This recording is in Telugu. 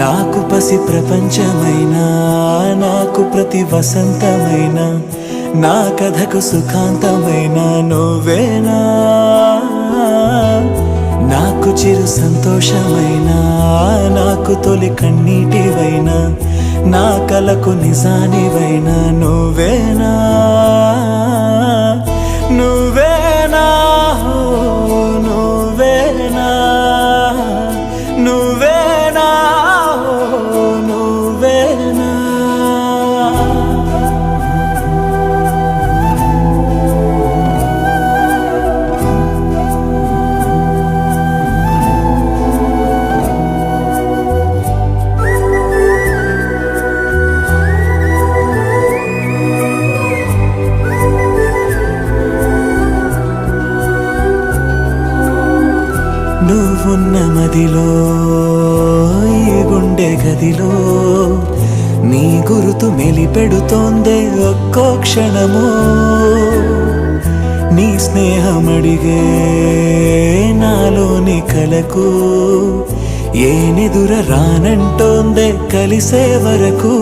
నాకు పసి ప్రపంచమైనా నాకు ప్రతి వసంతమైన నా కథకు సుఖాంతమైన నువ్వేనా నాకు చిరు సంతోషమైనా నాకు తొలి కన్నీటివైనా నా కలకు నిజానివైనా నువ్వేనా నువ్వేనా నువ్వేనా నువ్వేనా నువ్వేనా నువ్వున్న మదిలో ఈ గుండె గదిలో నీ గురుతు మెలిపెడుతోందే ఒక్కో క్షణము నీ స్నేహమడిగే నాలోని కలకు ఏనెదుర రానంటోందే కలిసే వరకు